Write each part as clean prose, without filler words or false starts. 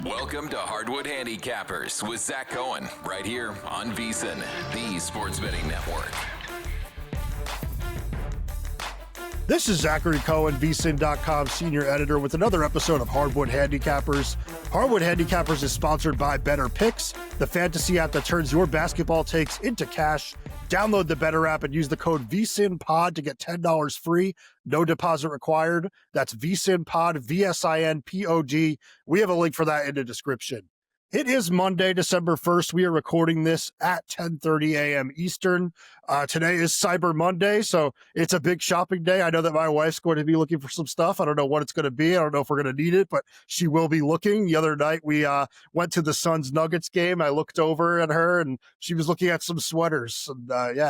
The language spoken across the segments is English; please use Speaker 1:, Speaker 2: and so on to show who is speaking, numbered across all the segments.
Speaker 1: Welcome to Hardwood Handicappers with Zach Cohen, right here on VSiN, the Sports Betting Network.
Speaker 2: This is Zachary Cohen, VSiN.com senior editor, with another episode of Hardwood Handicappers. Hardwood Handicappers is sponsored by Better Picks, the fantasy app that turns your basketball takes into cash. Download the Better app and use the code VSiNPOD to get $10 free. No deposit required. That's VSiNPOD, VSINPOD. We have a link for that in the description. It is Monday, December 1st. We are recording this at 10:30 a.m. Eastern. Today is Cyber Monday, so it's a big shopping day. I know that my wife's going to be looking for some stuff. I don't know what it's going to be. I don't know if we're going to need it, but she will be looking. The other night, we went to the Suns-Nuggets game. I looked over at her, and she was looking at some sweaters. And,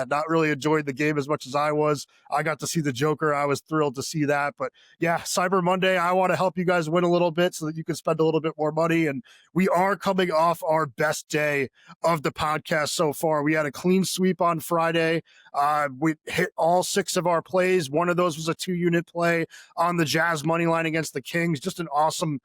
Speaker 2: not really enjoyed the game as much as I was. I got to see the Joker. I was thrilled to see that. But, yeah, Cyber Monday, I want to help you guys win a little bit so that you can spend a little bit more money. And we are coming off our best day of the podcast so far. We had a clean sweep on Friday. We hit all 6 of our plays. One of those was a 2-unit play on the Jazz money line against the Kings. Just an awesome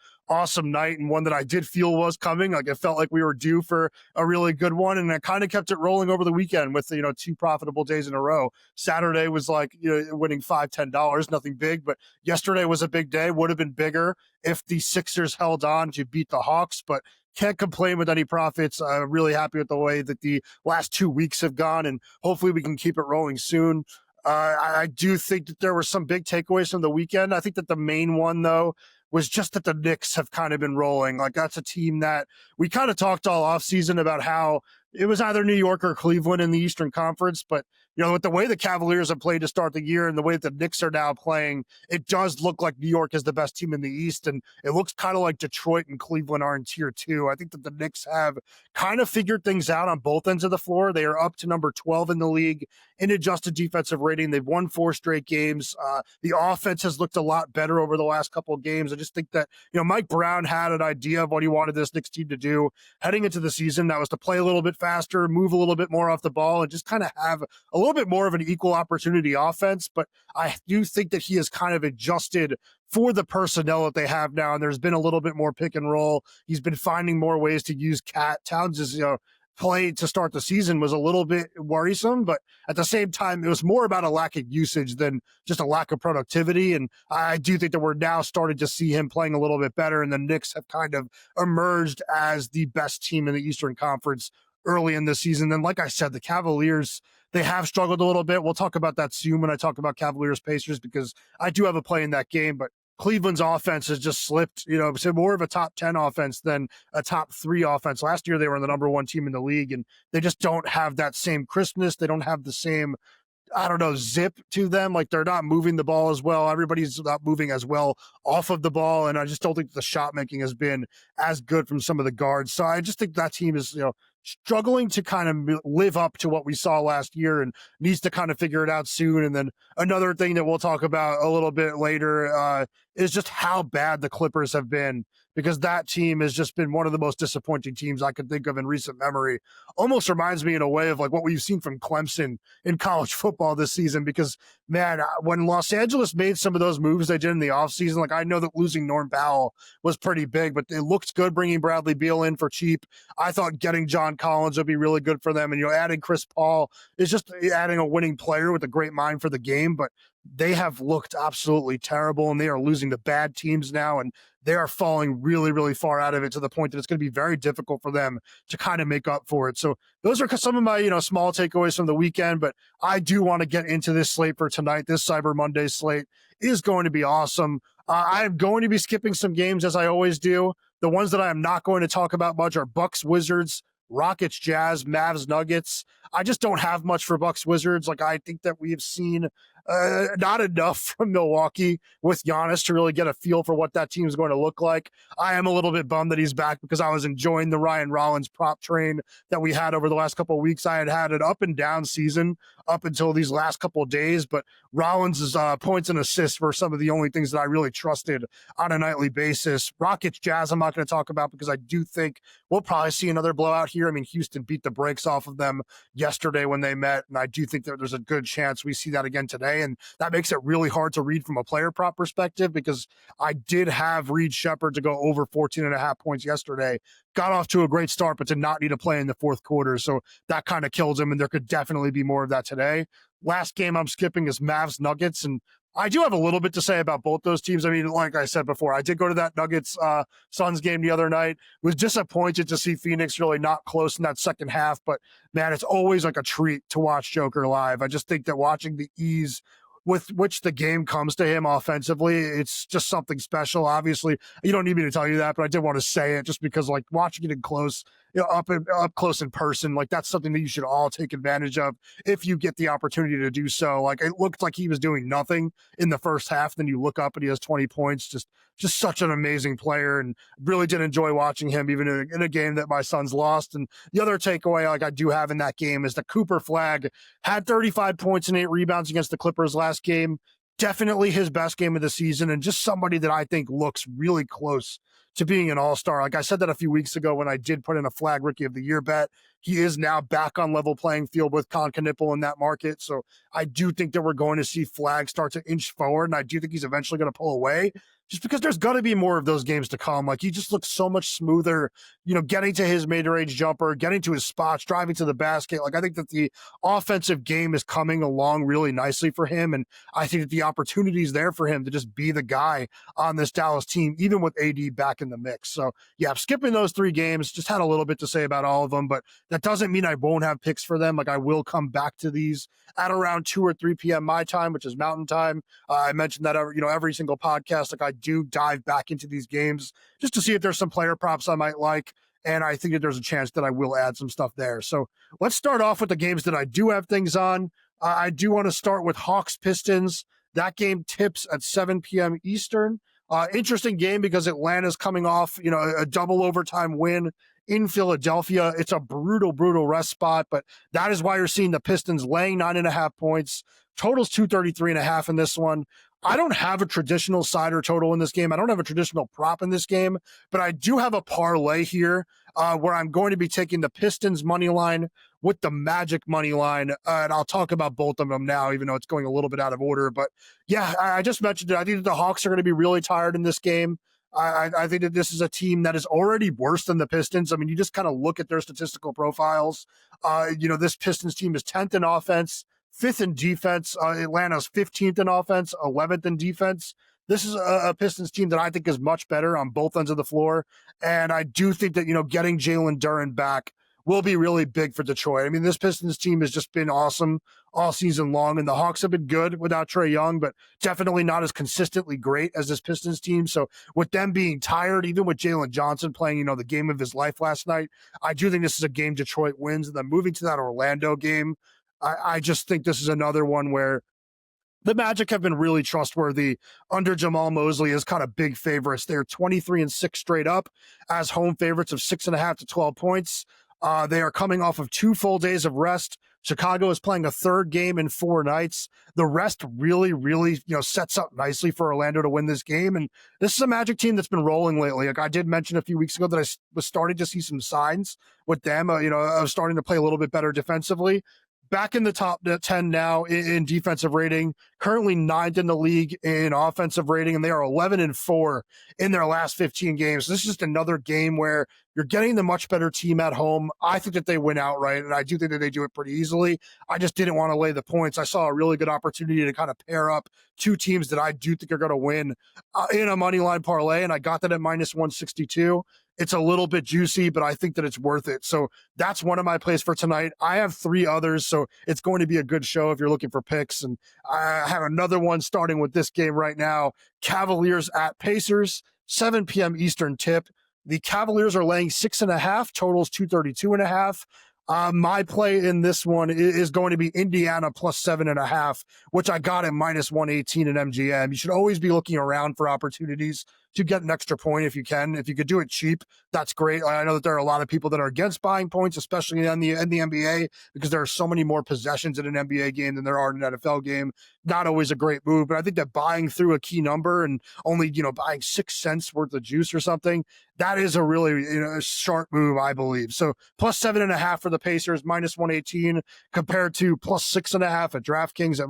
Speaker 2: night, and one that I did feel was coming. Like, it felt like we were due for a really good one, and I kind of kept it rolling over the weekend with 2 profitable days in a row. Saturday was like winning $5-10, nothing big, but yesterday was a big day. Would have been bigger if the Sixers held on to beat the Hawks, but can't complain with any profits. I'm really happy with the way that the last 2 weeks have gone, and hopefully we can keep it rolling soon. I do think that there were some big takeaways from the weekend. I think that the main one, though, was just that the Knicks have kind of been rolling. Like, that's a team that we kind of talked all offseason about how it was either New York or Cleveland in the Eastern Conference, but with the way the Cavaliers have played to start the year and the way that the Knicks are now playing, it does look like New York is the best team in the East, and it looks kind of like Detroit and Cleveland are in tier 2. I think that the Knicks have kind of figured things out on both ends of the floor. They are up to number 12 in the league in adjusted defensive rating. They've won 4 straight games. The offense has looked a lot better over the last couple of games. I just think that, Mike Brown had an idea of what he wanted this Knicks team to do heading into the season. That was to play a little bit faster, move a little bit more off the ball, and just kind of have a little bit more of an equal opportunity offense. But I do think that he has kind of adjusted for the personnel that they have now, and there's been a little bit more pick and roll. He's been finding more ways to use Cat. Towns' play to start the season was a little bit worrisome, but at the same time, it was more about a lack of usage than just a lack of productivity. And I do think that we're now starting to see him playing a little bit better, and the Knicks have kind of emerged as the best team in the Eastern Conference early in the season. And like I said, the Cavaliers, they have struggled a little bit. We'll talk about that soon when I talk about Cavaliers Pacers, because I do have a play in that game, but Cleveland's offense has just slipped, so more of a top 10 offense than a top 3 offense. Last year, they were the number 1 team in the league, and they just don't have that same crispness. They don't have the same, zip to them. Like, they're not moving the ball as well. Everybody's not moving as well off of the ball, and I just don't think the shot making has been as good from some of the guards. So I just think that team is, struggling to kind of live up to what we saw last year and needs to kind of figure it out soon. And then another thing that we'll talk about a little bit later is just how bad the Clippers have been, because that team has just been one of the most disappointing teams I could think of in recent memory. Almost reminds me in a way of like what we've seen from Clemson in college football this season, because, man, when Los Angeles made some of those moves they did in the offseason, like, I know that losing Norm Powell was pretty big, but it looked good bringing Bradley Beal in for cheap. I thought getting John Collins would be really good for them. And, adding Chris Paul is just adding a winning player with a great mind for the game, but they have looked absolutely terrible, and they are losing to bad teams now, and they are falling really, really far out of it, to the point that it's going to be very difficult for them to kind of make up for it. So those are some of my, small takeaways from the weekend, but I do want to get into this slate for tonight. This Cyber Monday slate is going to be awesome. I am going to be skipping some games, as I always do. The ones that I am not going to talk about much are Bucks, Wizards, Rockets, Jazz, Mavs, Nuggets. I just don't have much for Bucks, Wizards. Like, I think that we have seen not enough from Milwaukee with Giannis to really get a feel for what that team is going to look like. I am a little bit bummed that he's back, because I was enjoying the Ryan Rollins prop train that we had over the last couple of weeks. I had an up and down season up until these last couple of days, but Rollins' points and assists were some of the only things that I really trusted on a nightly basis. Rockets, Jazz, I'm not going to talk about, because I do think we'll probably see another blowout here. I mean, Houston beat the brakes off of them yesterday when they met, and I do think that there's a good chance we see that again today. today, and that makes it really hard to read from a player prop perspective because I did have Reed Shepherd to go over 14.5 points yesterday. Got off to a great start, but did not need to play in the fourth quarter, so that kind of kills him, and there could definitely be more of that today. Last game I'm skipping is Mavs Nuggets, and I do have a little bit to say about both those teams. I mean, like I said before, I did go to that Nuggets Suns game the other night. Was disappointed to see Phoenix really not close in that second half, but man, it's always like a treat to watch Joker live. I just think that watching the ease with which the game comes to him offensively, it's just something special. Obviously, you don't need me to tell you that, but I did want to say it just because like watching it in close, up close in person, like that's something that you should all take advantage of if you get the opportunity to do so. Like it looked like he was doing nothing in the first half, then you look up and he has 20 points. Just such an amazing player, and really did enjoy watching him even in a game that my Suns lost. And the other takeaway like I do have in that game is that Cooper Flagg had 35 points and 8 rebounds against the Clippers last game. Definitely his best game of the season, and just somebody that I think looks really close to being an all-star. Like I said that a few weeks ago when I did put in a Flagg Rookie of the Year bet. He is now back on level playing field with Knipple in that market. So I do think that we're going to see Flagg start to inch forward, and I do think he's eventually going to pull away just because there's got to be more of those games to come. Like he just looks so much smoother, getting to his mid-range jumper, getting to his spots, driving to the basket. Like I think that the offensive game is coming along really nicely for him, and I think that the opportunity is there for him to just be the guy on this Dallas team, even with AD back in the mix. So yeah, I'm skipping those 3 games, just had a little bit to say about all of them, but that doesn't mean I won't have picks for them. Like I will come back to these at around 2 or 3 p.m. my time, which is Mountain Time. I mentioned that every single podcast. Like I do dive back into these games just to see if there's some player props I might like, and I think that there's a chance that I will add some stuff there. So let's start off with the games that I do have things on. I do want to start with Hawks Pistons. That game tips at 7 p.m. Eastern. Interesting game because Atlanta's coming off a double overtime win in Philadelphia. It's a brutal rest spot, but that is why you're seeing the Pistons laying 9.5 points. Total's 233.5 in this one. I don't have a traditional sider total in this game. I don't have a traditional prop in this game, but I do have a parlay here where I'm going to be taking the Pistons money line with the Magic money line, and I'll talk about both of them now, even though it's going a little bit out of order. But yeah, I just mentioned it. I think that the Hawks are going to be really tired in this game. I think that this is a team that is already worse than the Pistons. I mean, you just kind of look at their statistical profiles. This Pistons team is 10th in offense, 5th in defense. Atlanta's 15th in offense, 11th in defense. This is a Pistons team that I think is much better on both ends of the floor. And I do think that, getting Jalen Duren back will be really big for Detroit. I mean, this Pistons team has just been awesome all season long, and the Hawks have been good without Trae Young, but definitely not as consistently great as this Pistons team. So with them being tired, even with Jalen Johnson playing, the game of his life last night, I do think this is a game Detroit wins. And then moving to that Orlando game, I just think this is another one where the Magic have been really trustworthy under Jamal Mosley as kind of big favorites. They're 23-6 straight up as home favorites of 6.5 to 12 points. They are coming off of 2 full days of rest. Chicago is playing a 3rd game in 4 nights. The rest really, sets up nicely for Orlando to win this game. And this is a Magic team that's been rolling lately. Like I did mention a few weeks ago that I was starting to see some signs with them, of starting to play a little bit better defensively. Back in the top 10 now in defensive rating, currently 9th in the league in offensive rating, and they are 11-4 in their last 15 games. This is just another game where you're getting the much better team at home. I think that they win outright, and I do think that they do it pretty easily. I just didn't want to lay the points. I saw a really good opportunity to kind of pair up 2 teams that I do think are going to win in a money line parlay, and I got that at -162. It's a little bit juicy, but I think that it's worth it. So that's one of my plays for tonight. I have 3 others, so it's going to be a good show if you're looking for picks. And I have another one starting with this game right now. Cavaliers at Pacers, 7 p.m. Eastern tip. The Cavaliers are laying 6.5, totals 232.5. My play in this one is going to be Indiana plus 7.5, which I got at -118 in MGM. You should always be looking around for opportunities to get an extra point if you can. If you could do it cheap, that's great. I know that there are a lot of people that are against buying points, especially in the NBA, because there are so many more possessions in an NBA game than there are in an NFL game. Not always a great move, but I think that buying through a key number and only, buying 6 cents worth of juice or something, that is a really sharp move, I believe. So plus 7.5 for the Pacers, -118 compared to plus 6.5 at DraftKings at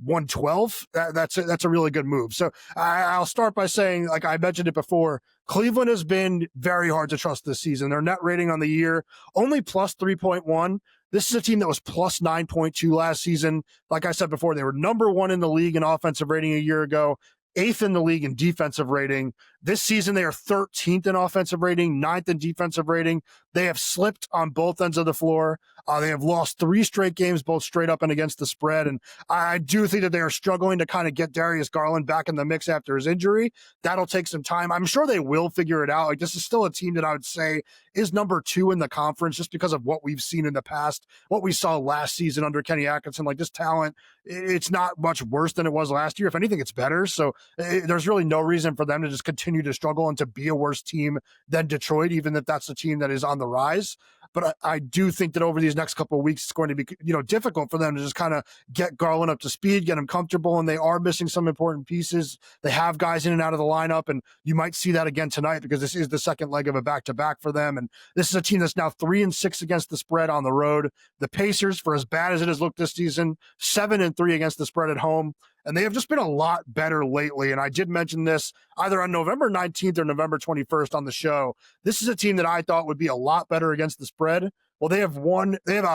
Speaker 2: 112. That's a really good move. So I'll start by saying, like I mentioned it before, Cleveland has been very hard to trust this season. Their net rating on the year, only plus 3.1. This is a team that was plus 9.2 last season. Like I said before, they were number one in the league in offensive rating a year ago, eighth in the league in defensive rating. This season, they are 13th in offensive rating, ninth in defensive rating. They have slipped on both ends of the floor. They have lost 3 straight games, both straight up and against the spread. And I do think that they are struggling to kind of get Darius Garland back in the mix after his injury. That'll take some time. I'm sure they will figure it out. Like, this is still a team that I would say is number 2 in the conference just because of what we've seen in the past, what we saw last season under Kenny Atkinson. Like, this talent, it's not much worse than it was last year. If anything, it's better. So there's really no reason for them to just continue to struggle and to be a worse team than Detroit, even if that's a team that is on the rise. But I do think that over these next couple of weeks, it's going to be, difficult for them to just kind of get Garland up to speed, get him comfortable, and they are missing some important pieces. They have guys in and out of the lineup, and you might see that again tonight because this is the second leg of a back-to-back for them. And this is a team that's now 3-6 against the spread on the road. The Pacers, for as bad as it has looked this season, 7-3 against the spread at home. And they have just been a lot better lately. And I did mention this either on November 19th or November 21st on the show. This is a team that I thought would be a lot better against the spread. Well, they have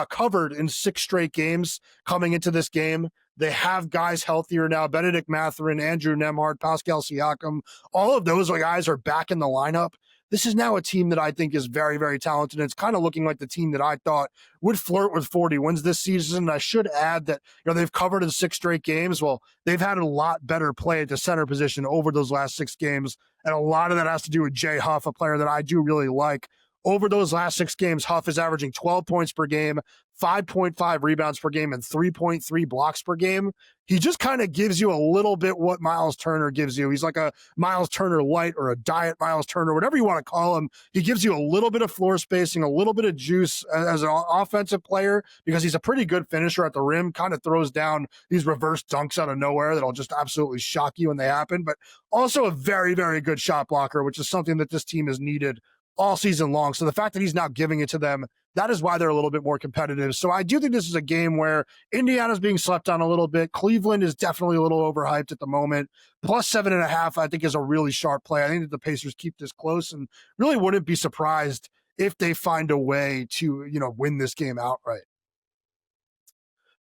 Speaker 2: covered in 6 straight games coming into this game. They have guys healthier now. Benedict Mathurin, Andrew Nembhard, Pascal Siakam, all of those guys are back in the lineup. This is now a team that I think is very, very talented. And it's kind of looking like the team that I thought would flirt with 40 wins this season. I should add that, they've covered in 6 straight games. Well, they've had a lot better play at the center position over those last 6 games. And a lot of that has to do with Jay Huff, a player that I do really like. Over those last 6 games, Huff is averaging 12 points per game, 5.5 rebounds per game, and 3.3 blocks per game. He just kind of gives you a little bit what Miles Turner gives you. He's like a Miles Turner light or a diet Miles Turner, whatever you want to call him. He gives you a little bit of floor spacing, a little bit of juice as an offensive player because he's a pretty good finisher at the rim, kind of throws down these reverse dunks out of nowhere that'll just absolutely shock you when they happen, but also a very, very good shot blocker, which is something that this team has needed all season long. So the fact that he's now giving it to them, that is why they're a little bit more competitive. So I do think this is a game where Indiana's being slept on a little bit. Cleveland is definitely a little overhyped at the moment. Plus 7.5, I think, is a really sharp play. I think that the Pacers keep this close and really wouldn't be surprised if they find a way to, win this game outright.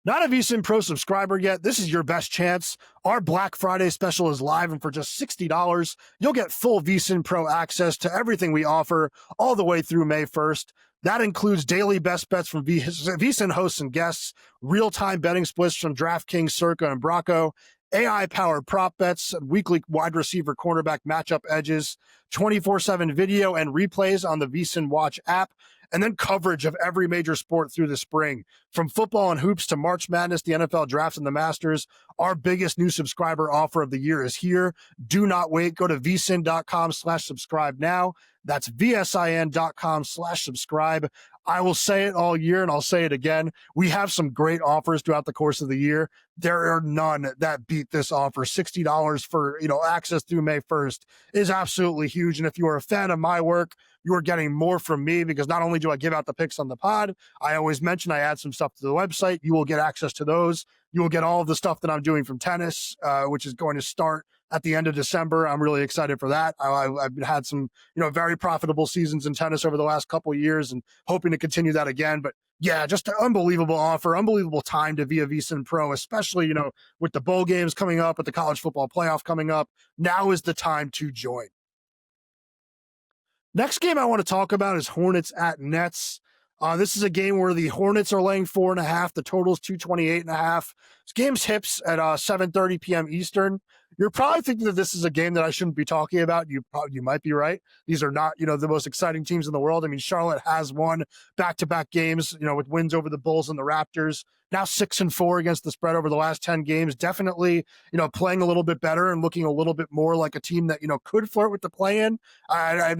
Speaker 2: Not a VSiN Pro subscriber yet? This is your best chance. Our Black Friday special is live, and for just $60, you'll get full VSiN Pro access to everything we offer all the way through May 1st. That includes daily best bets from VSiN hosts and guests, real-time betting splits from DraftKings, Circa, and Bracco, AI-powered prop bets, weekly wide receiver cornerback matchup edges, 24/7 video and replays on the VSiN Watch app, and then coverage of every major sport through the spring. From football and hoops to March Madness, the NFL Draft, and the Masters, our biggest new subscriber offer of the year is here. Do not wait. Go to vsin.com/subscribe now. That's vsin.com/subscribe. I will say it all year, and I'll say it again. We have some great offers throughout the course of the year. There are none that beat this offer. $60 for access through May 1st is absolutely huge. And if you are a fan of my work, you are getting more from me because not only do I give out the picks on the pod, I always mention I add some stuff to the website. You will get access to those. You will get all of the stuff that I'm doing from tennis, which is going to start at the end of December. I'm really excited for that. I've had some, very profitable seasons in tennis over the last couple of years and hoping to continue that again. But yeah, just an unbelievable offer, unbelievable time to be a VSiN Pro, especially, with the bowl games coming up, with the college football playoff coming up. Now is the time to join. Next game I want to talk about is Hornets at Nets. This is a game where the Hornets are laying 4.5. The total is 228.5. This game's hips at 7:30 p.m. Eastern. You're probably thinking that this is a game that I shouldn't be talking about. You might be right. These are not, the most exciting teams in the world. I mean, Charlotte has won back-to-back games, with wins over the Bulls and the Raptors. Now 6-4 against the spread over the last 10 games. Definitely, playing a little bit better and looking a little bit more like a team that, could flirt with the play-in.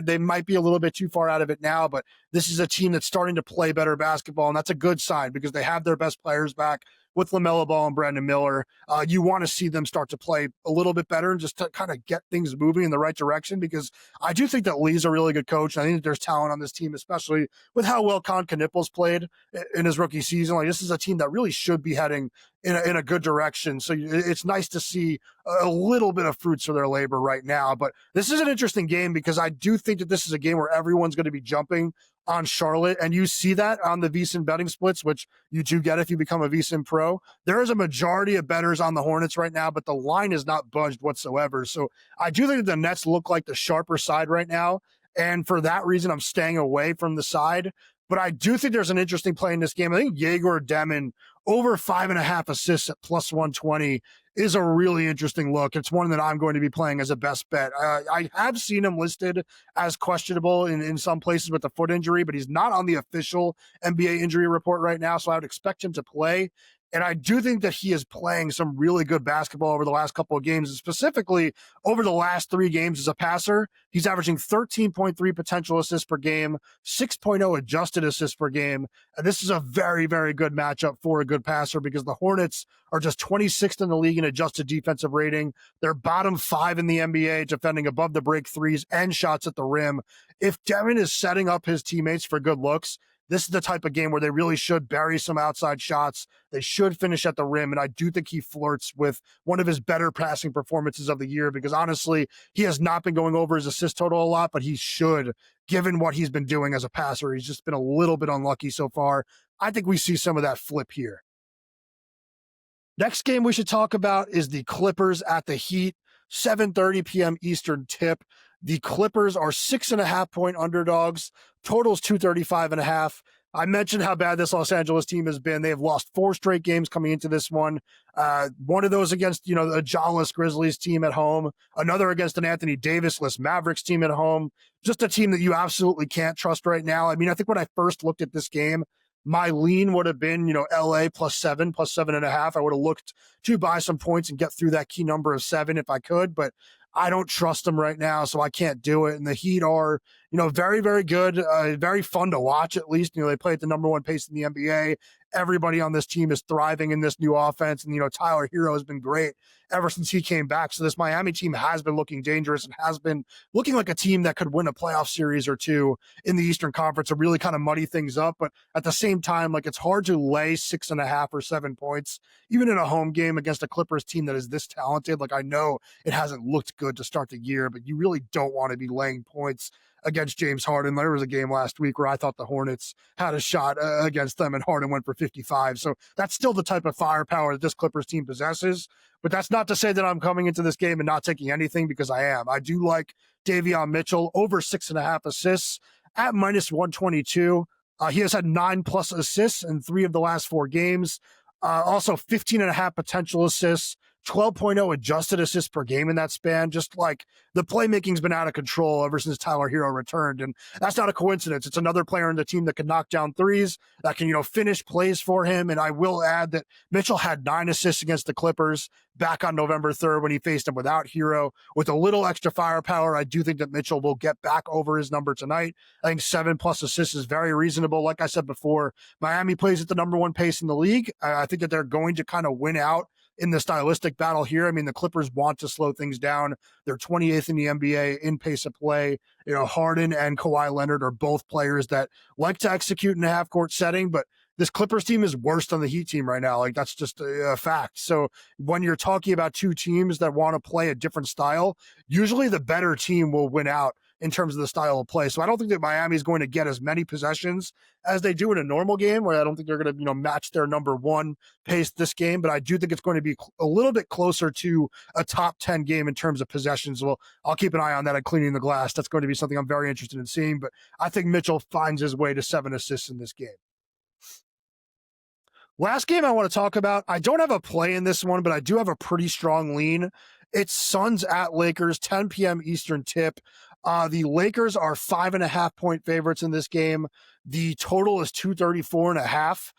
Speaker 2: They might be a little bit too far out of it now, but this is a team that's starting to play better basketball, and that's a good sign because they have their best players back with LaMelo Ball and Brandon Miller. You want to see them start to play a little bit better and just to kind of get things moving in the right direction because I do think that Lee's a really good coach. And I think that there's talent on this team, especially with how well Con Knippel's played in his rookie season. Like, this is a team that really should be heading in a good direction. So it's nice to see a little bit of fruits of their labor right now. But this is an interesting game because I do think that this is a game where everyone's going to be jumping on Charlotte, and you see that on the VSiN betting splits, which you do get if you become a VSiN pro. There is a majority of bettors on the Hornets right now, but the line is not budged whatsoever. So I do think the Nets look like the sharper side right now, and for that reason, I'm staying away from the side. But I do think there's an interesting play in this game. I think Yegor Demon over 5.5 assists at plus 120 is a really interesting look. It's one that I'm going to be playing as a best bet. I have seen him listed as questionable in some places with the foot injury, but he's not on the official NBA injury report right now, so I would expect him to play. And I do think that he is playing some really good basketball over the last couple of games, and specifically over the last 3 games as a passer. He's averaging 13.3 potential assists per game, 6.0 adjusted assists per game. And this is a very, very good matchup for a good passer because the Hornets are just 26th in the league in adjusted defensive rating. They're bottom 5 in the NBA, defending above the break threes and shots at the rim. If Devin is setting up his teammates for good looks, this is the type of game where they really should bury some outside shots. They should finish at the rim, and I do think he flirts with one of his better passing performances of the year because, honestly, he has not been going over his assist total a lot, but he should, given what he's been doing as a passer. He's just been a little bit unlucky so far. I think we see some of that flip here. Next game we should talk about is the Clippers at the Heat, 7:30 p.m. Eastern tip. The Clippers are 6.5-point underdogs. Total's 235.5. I mentioned how bad this Los Angeles team has been. They have lost 4 straight games coming into this one. One of those against, a Jawless Grizzlies team at home. Another against an Anthony Davis-less Mavericks team at home. Just a team that you absolutely can't trust right now. I mean, I think when I first looked at this game, my lean would have been, LA +7, +7.5. I would have looked to buy some points and get through that key number of 7 if I could, but I don't trust them right now, so I can't do it. And the Heat are, very, very good, very fun to watch at least. They play at the number 1 pace in the NBA. Everybody on this team is thriving in this new offense. And, Tyler Hero has been great ever since he came back. So this Miami team has been looking dangerous and has been looking like a team that could win a playoff series or two in the Eastern Conference to really kind of muddy things up. But at the same time, it's hard to lay 6.5 or 7 points, even in a home game against a Clippers team that is this talented. I know it hasn't looked good to start the year, but you really don't want to be laying points against James Harden. There was a game last week where I thought the Hornets had a shot against them and Harden went for 55. So that's still the type of firepower that this Clippers team possesses. But that's not to say that I'm coming into this game and not taking anything, because I am. I do like Davion Mitchell over 6.5 assists at -122. He has had 9+ assists in 3 of the last 4 games. Also 15.5 potential assists, 12.0 adjusted assists per game in that span. Just the playmaking's been out of control ever since Tyler Hero returned. And that's not a coincidence. It's another player in the team that can knock down threes, that can, finish plays for him. And I will add that Mitchell had 9 assists against the Clippers back on November 3rd when he faced him without Hero. With a little extra firepower, I do think that Mitchell will get back over his number tonight. I think 7+ assists is very reasonable. Like I said before, Miami plays at the number 1 pace in the league. I think that they're going to kind of win out in the stylistic battle here. I mean, the Clippers want to slow things down. They're 28th in the NBA in pace of play. Harden and Kawhi Leonard are both players that like to execute in a half-court setting, but this Clippers team is worse than the Heat team right now. That's just a fact. So when you're talking about 2 teams that want to play a different style, usually the better team will win out in terms of the style of play. So I don't think that Miami is going to get as many possessions as they do in a normal game, where I don't think they're going to, match their number 1 pace this game, but I do think it's going to be a little bit closer to a top 10 game in terms of possessions. Well, I'll keep an eye on that at Cleaning the Glass. That's going to be something I'm very interested in seeing, but I think Mitchell finds his way to 7 assists in this game. Last game I want to talk about, I don't have a play in this one, but I do have a pretty strong lean. It's Suns at Lakers, 10 p.m. Eastern tip. The Lakers are 5.5-point favorites in this game. The total is 234.5.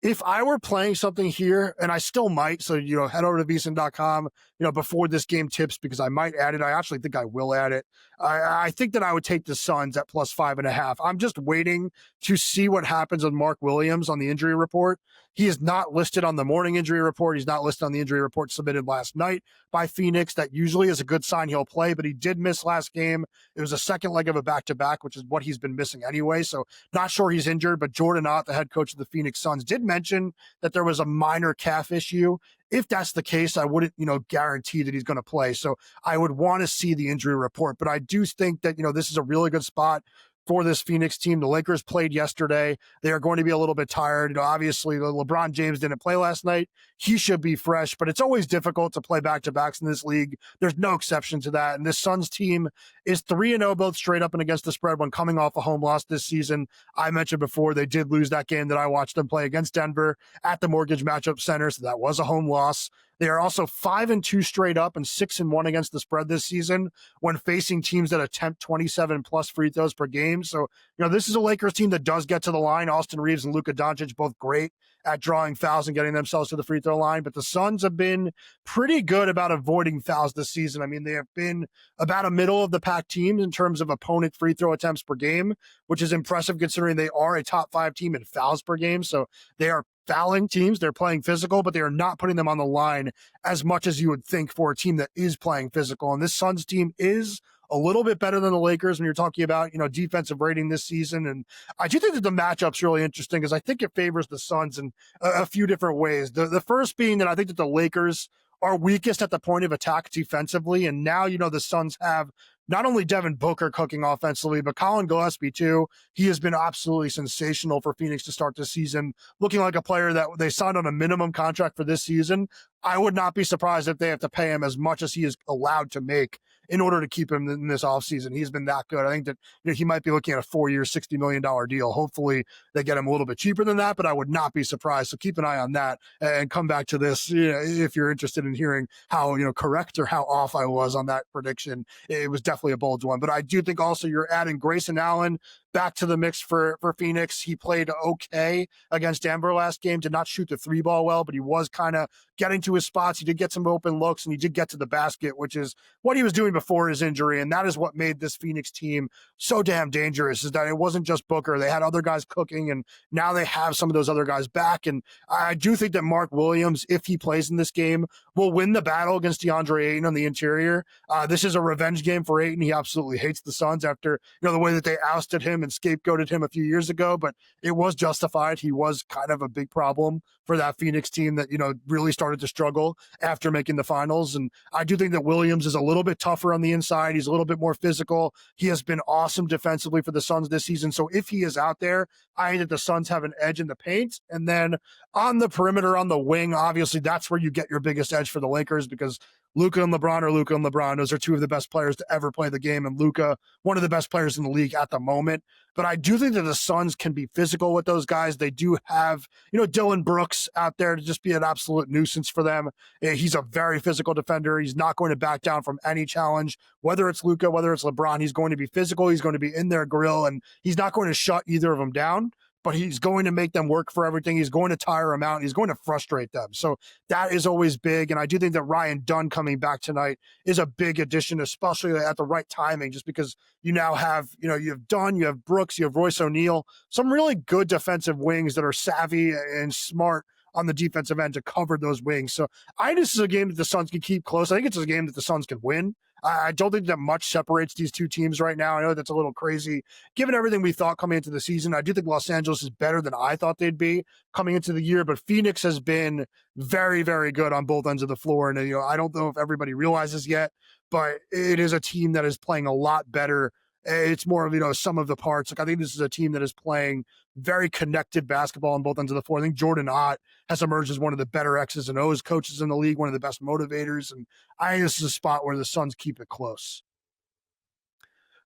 Speaker 2: If I were playing something here, and I still might, so, head over to VSiN.com, before this game tips, because I might add it. I actually think I will add it. I think that I would take the Suns at plus 5.5. I'm just waiting to see what happens with Mark Williams on the injury report. He is not listed on the morning injury report. He's not listed on the injury report submitted last night by Phoenix. That usually is a good sign he'll play, but he did miss last game. It was a second leg of a back-to-back, which is what he's been missing anyway. So not sure he's injured, but Jordan Ott, the head coach of the Phoenix Suns, did mention that there was a minor calf issue. If that's the case, I wouldn't, guarantee that he's going to play. So I would want to see the injury report, but I do think that, this is a really good spot for this Phoenix team. The Lakers played yesterday. They are going to be a little bit tired. Obviously, LeBron James didn't play last night. He should be fresh, but it's always difficult to play back-to-backs in this league. There's no exception to that. And this Suns team is 3-0 both straight up and against the spread when coming off a home loss this season. I mentioned before they did lose that game that I watched them play against Denver at the Mortgage Matchup Center, so that was a home loss. They are also 5-2 straight up and 6-1 against the spread this season when facing teams that attempt 27 plus free throws per game. So, this is a Lakers team that does get to the line. Austin Reeves and Luka Doncic both great at drawing fouls and getting themselves to the free throw line. But the Suns have been pretty good about avoiding fouls this season. I mean, they have been about a middle of the pack team in terms of opponent free throw attempts per game, which is impressive considering they are a top 5 team in fouls per game. So they are fouling teams. They're playing physical, but they are not putting them on the line as much as you would think for a team that is playing physical. And this Suns team is a little bit better than the Lakers when you're talking about, defensive rating this season. And I do think that the matchup's really interesting because I think it favors the Suns in a few different ways. The first being that I think that the Lakers are weakest at the point of attack defensively. And now, the Suns have not only Devin Booker cooking offensively, but Colin Gillespie too. He has been absolutely sensational for Phoenix to start this season, looking like a player that they signed on a minimum contract for this season. I would not be surprised if they have to pay him as much as he is allowed to make in order to keep him in this offseason. He's been that good. I think that he might be looking at a 4-year, $60 million deal. Hopefully they get him a little bit cheaper than that, but I would not be surprised. So keep an eye on that and come back to this if you're interested in hearing how correct or how off I was on that prediction. It was definitely a bold one. But I do think also you're adding Grayson Allen back to the mix for Phoenix. He played okay against Denver last game, did not shoot the 3-ball well, but he was kind of getting to his spots. He did get some open looks and he did get to the basket, which is what he was doing before his injury. And that is what made this Phoenix team so damn dangerous, is that it wasn't just Booker. They had other guys cooking and now they have some of those other guys back. And I do think that Mark Williams, if he plays in this game, will win the battle against DeAndre Ayton on the interior. This is a revenge game for Ayton. He absolutely hates the Suns after, the way that they ousted him and scapegoated him a few years ago, but it was justified. He was kind of a big problem for that Phoenix team that, really started to struggle after making the finals. And I do think that Williams is a little bit tougher on the inside. He's a little bit more physical. He has been awesome defensively for the Suns this season. So if he is out there, I think that the Suns have an edge in the paint. And then on the perimeter, on the wing, obviously that's where you get your biggest edge for the Lakers, because Luka and LeBron are Luka and LeBron. Those are two of the best players to ever play the game. And Luka, one of the best players in the league at the moment. But I do think that the Suns can be physical with those guys. They do have, Dylan Brooks out there to just be an absolute nuisance for them. He's a very physical defender. He's not going to back down from any challenge, whether it's Luka, whether it's LeBron. He's going to be physical. He's going to be in their grill, and he's not going to shut either of them down, but he's going to make them work for everything. He's going to tire them out. He's going to frustrate them. So that is always big. And I do think that Ryan Dunn coming back tonight is a big addition, especially at the right timing, just because you now have, you have Dunn, you have Brooks, you have Royce O'Neal, some really good defensive wings that are savvy and smart on the defensive end to cover those wings. So I think this is a game that the Suns can keep close. I think it's a game that the Suns can win. I don't think that much separates these two teams right now. I know that's a little crazy given everything we thought coming into the season. I do think Los Angeles is better than I thought they'd be coming into the year, but Phoenix has been very, very good on both ends of the floor. And, I don't know if everybody realizes yet, but it is a team that is playing a lot better. It's more of, some of the parts. I think this is a team that is playing very connected basketball on both ends of the floor. I think Jordan Ott has emerged as one of the better X's and O's coaches in the league, one of the best motivators. And I think this is a spot where the Suns keep it close.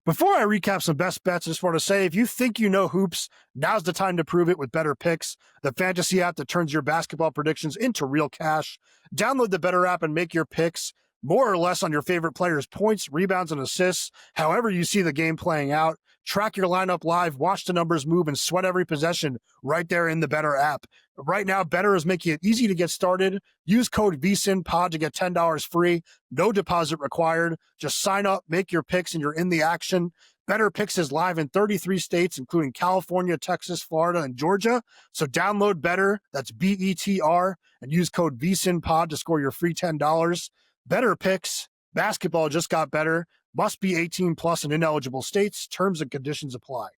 Speaker 2: Before I recap some best bets, I just want to say, if you think you know hoops, now's the time to prove it with Better Picks, the fantasy app that turns your basketball predictions into real cash. Download the Better app and make your picks more or less on your favorite players' points, rebounds, and assists, however you see the game playing out. track your lineup live, watch the numbers move, and sweat every possession right there in the Better app. Right now, Better is making it easy to get started. Use code VSiNPod to get $10 free. No deposit required. Just sign up, make your picks, and you're in the action. Better Picks is live in 33 states, including California, Texas, Florida, and Georgia. So download Better, that's BETR, and use code VSiNPod to score your free $10. Better Picks. Basketball just got better. Must be 18 plus in ineligible states. Terms and conditions apply.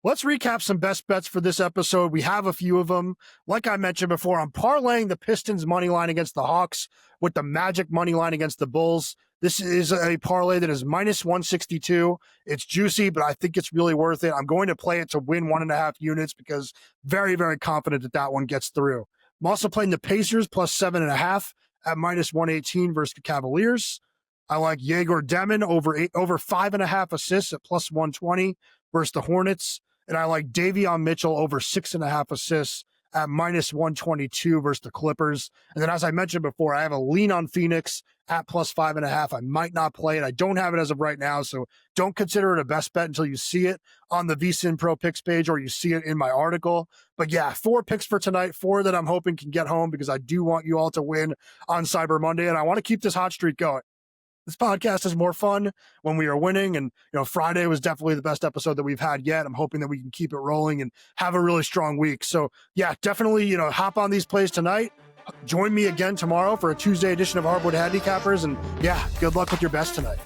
Speaker 2: Let's recap some best bets for this episode. We have a few of them. Like I mentioned before, I'm parlaying the Pistons money line against the Hawks with the Magic money line against the Bulls. This is a parlay that is minus 162. It's juicy, but I think it's really worth it. I'm going to play it to win 1.5 units because very, very confident that that one gets through. I'm also playing the Pacers plus 7.5 at minus 118 versus the Cavaliers. I like Yegor Demon over 5.5 assists at plus 120 versus the Hornets. And I like Davion Mitchell over 6.5 assists at minus 122 versus the Clippers. And then, as I mentioned before, I have a lean on Phoenix at plus 5.5. I might not play it. I don't have it as of right now, so don't consider it a best bet until you see it on the VSiN Pro Picks page or you see it in my article. But yeah, 4 picks for tonight, 4 that I'm hoping can get home because I do want you all to win on Cyber Monday, and I want to keep this hot streak going. This podcast is more fun when we are winning, and Friday was definitely the best episode that we've had yet. I'm hoping that we can keep it rolling and have a really strong week. So yeah, definitely hop on these plays tonight. Join me again tomorrow for a Tuesday edition of Hardwood Handicappers, and yeah, good luck with your best tonight.